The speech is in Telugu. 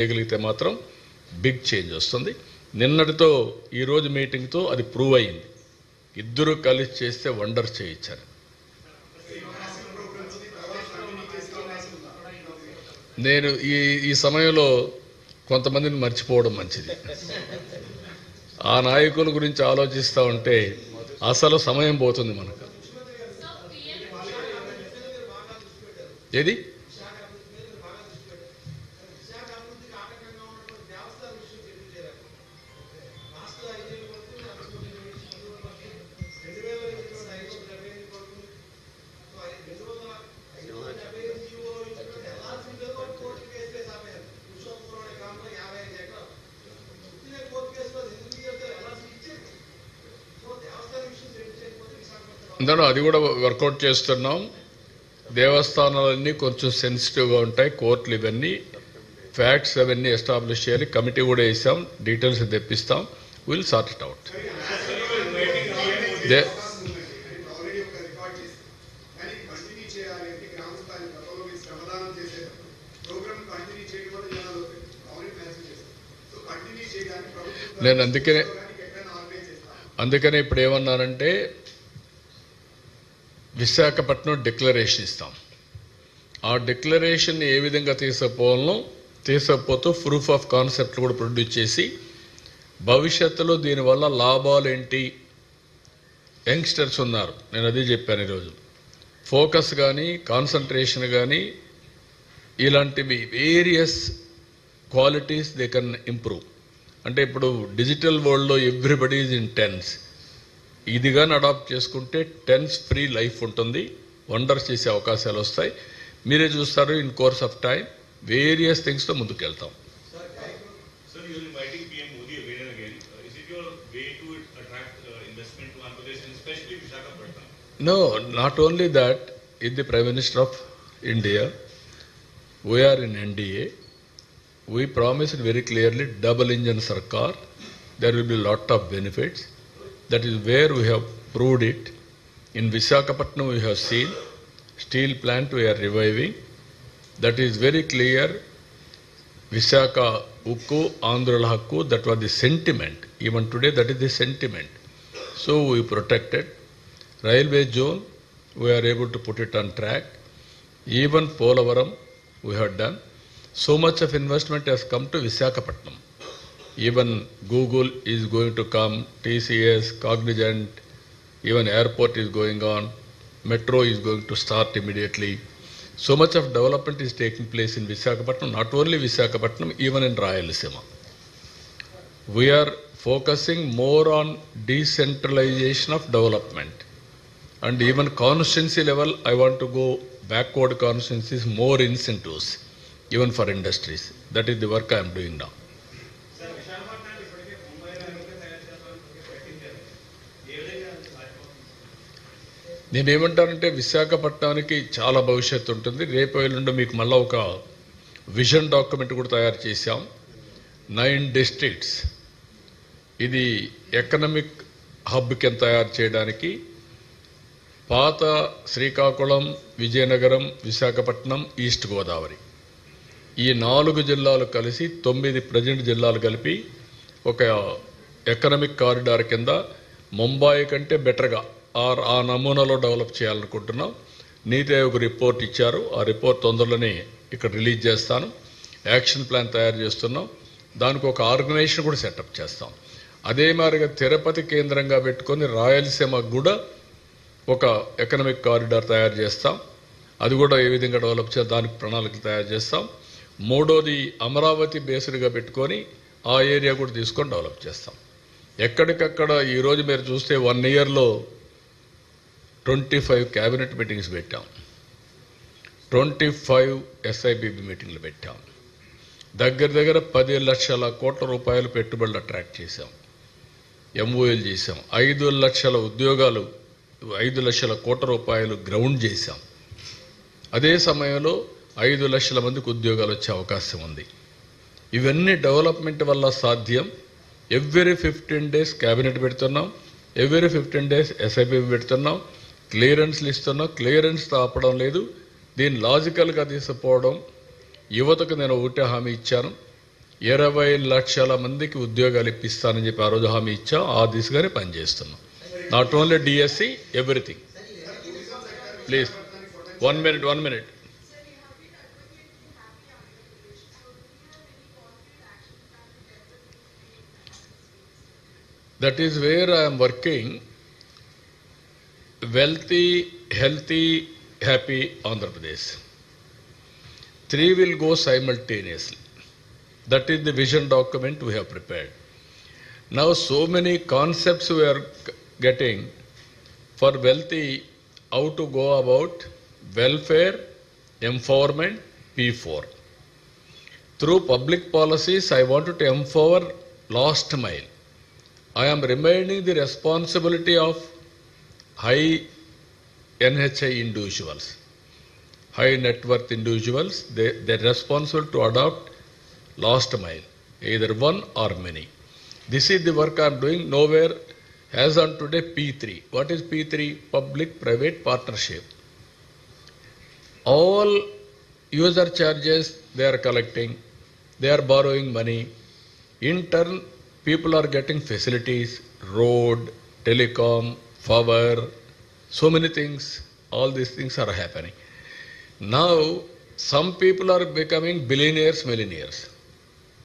చేయగలిగితే మాత్రం బిగ్ చేంజ్ వస్తుంది. నిన్నటితో ఈరోజు మీటింగ్తో అది ప్రూవ్ అయింది. ఇద్దరు కలిసి చేస్తే వండర్ చేయొచ్చని. నేను ఈ సమయంలో కొంతమందిని మర్చిపోవడం మంచిది. ఆ నాయకుల గురించి ఆలోచిస్తూ ఉంటే అసలు సమయం పోతుంది మనకు. ఏది అది కూడా వర్కౌట్ చేస్తున్నాం. దేవస్థానాలన్నీ కొంచెం సెన్సిటివ్గా ఉంటాయి, కోర్టులు ఇవన్నీ ఫ్యాక్ట్స్ అవన్నీ ఎస్టాబ్లిష్ చేయాలి. కమిటీ కూడా వేసాం, డీటెయిల్స్ తెప్పిస్తాం. Will sort it out. నేను అందుకనే ఇప్పుడు ఏమన్నానంటే విశాఖపట్నం డిక్లరేషన్ ఇస్తాం. ఆ డిక్లరేషన్ ఏ విధంగా తీసుకుపోతూ ప్రూఫ్ ఆఫ్ కాన్సెప్ట్ కూడా ప్రొడ్యూస్ చేసి భవిష్యత్తులో దీనివల్ల లాభాలు ఏంటి. యంగ్స్టర్స్ ఉన్నారు, నేను అదే చెప్పాను ఈరోజు. ఫోకస్ కానీ కాన్సన్ట్రేషన్ కానీ ఇలాంటివి various qualities they can improve. అంటే ఇప్పుడు డిజిటల్ వరల్డ్లో ఎవ్రీబడి ఈజ్ ఇన్ టెన్స్. ఇది కానీ అడాప్ట్ చేసుకుంటే టెన్స్ ఫ్రీ లైఫ్ ఉంటుంది, వండర్స్ చేసే అవకాశాలు వస్తాయి. మీరే చూస్తారు in course of time various థింగ్స్తో ముందుకు వెళ్తాం. No, not only that, in the Prime Minister of India, we are in NDA. We promised very clearly double engine Sarkar. There will be a lot of benefits. That is where we have proved it. In Visakhapatnam we have seen steel plant we are reviving. That is very clear. Visakha Ukku, Andhra Hakku, that was the sentiment. Even today that is the sentiment. So we protected. Railway zone, we are able to put it on track. Even Polavaram we have done. So much of investment has come to Visakhapatnam. Even Google is going to come, TCS, Cognizant, even airport is going on, metro is going to start immediately. So much of development is taking place in Visakhapatnam, not only Visakhapatnam, even in Rayalaseema. We are focusing more on decentralization of development. And even constituency level, I want to go backward constituencies, more incentives, even for industries. That is the work I am doing now. నేనేమంటానంటే విశాఖపట్నానికి చాలా భవిష్యత్తు ఉంటుంది. రేపు ఎల్లుండి మీకు మళ్ళీ ఒక విజన్ డాక్యుమెంట్ కూడా తయారు చేశాం. 9 డిస్ట్రిక్ట్స్ ఇది ఎకనామిక్ హబ్ కింద తయారు చేయడానికి. పాత శ్రీకాకుళం, విజయనగరం, విశాఖపట్నం, ఈస్ట్ గోదావరి ఈ 4 జిల్లాలు కలిసి 9 ప్రజెంట్ జిల్లాలు కలిపి ఒక ఎకనామిక్ కారిడార్ కింద ముంబాయి కంటే బెటర్గా ఆ నమూనాలో డెవలప్ చేయాలనుకుంటున్నాం. నీతి ఆయోగ్ రిపోర్ట్ ఇచ్చారు, ఆ రిపోర్ట్ తొందరలోనే ఇక్కడ రిలీజ్ చేస్తాను. యాక్షన్ ప్లాన్ తయారు చేస్తున్నాం, దానికి ఒక ఆర్గనైజేషన్ కూడా సెటప్ చేస్తాం. అదే మాదిరిగా తిరుపతి కేంద్రంగా పెట్టుకొని రాయలసీమకు కూడా ఒక ఎకనామిక్ కారిడార్ తయారు చేస్తాం. అది కూడా ఏ విధంగా డెవలప్ చేయాలి దానికి ప్రణాళికలు తయారు చేస్తాం. మూడోది అమరావతి బేస్డ్గా పెట్టుకొని ఆ ఏరియా కూడా తీసుకొని డెవలప్ చేస్తాం. ఎక్కడికక్కడ ఈరోజు మీరు చూస్తే 1 ఇయర్లో 25 క్యాబినెట్ మీటింగ్స్ పెట్టాం, 25 SIBB మీటింగ్లు పెట్టాం. దగ్గర 10 లక్షల కోట్ల రూపాయలు పెట్టుబడులు అట్రాక్ట్ చేశాం, MOL చేశాం. 5 లక్షల ఉద్యోగాలు, 5 లక్షల కోట్ల రూపాయలు గ్రౌండ్ చేశాం. అదే సమయంలో 5 లక్షల మందికి ఉద్యోగాలు వచ్చే అవకాశం ఉంది. ఇవన్నీ డెవలప్మెంట్ వల్ల సాధ్యం. ఎవ్రీ 15 days క్యాబినెట్ పెడుతున్నాం, ఎవ్రీ 15 days SIBB పెడుతున్నాం, క్లియరెన్స్లు ఇస్తున్నాం. క్లియరెన్స్ ఆపడం లేదు, దీన్ని లాజికల్గా తీసుకుపోవడం. యువతకు నేను ఒకటే హామీ ఇచ్చాను, 20 లక్షల మందికి ఉద్యోగాలు ఇప్పిస్తానని చెప్పి ఆ రోజు హామీ ఇచ్చాం. ఆ దిశగానే పనిచేస్తున్నాం. Not only DSC, everything. Please 1 minute. That is where I am working. Wealthy, healthy, happy Andhra Pradesh. 3 will go simultaneously. That is the vision document we have prepared. Now so many concepts we are getting for wealthy, how to go about welfare, empowerment, P4. Through public policies, I wanted to empower last mile. I am reminding the responsibility of high NHI individuals, high net worth individuals. They're responsible to adopt last mile, either one or many. This is the work I am doing. Nowhere, as on today, P3. What is P3? Public-private partnership. All user charges they are collecting, they are borrowing money. In turn, people are getting facilities, road, telecom, power, so many things. All these things are happening. Now, some people are becoming billionaires, millionaires.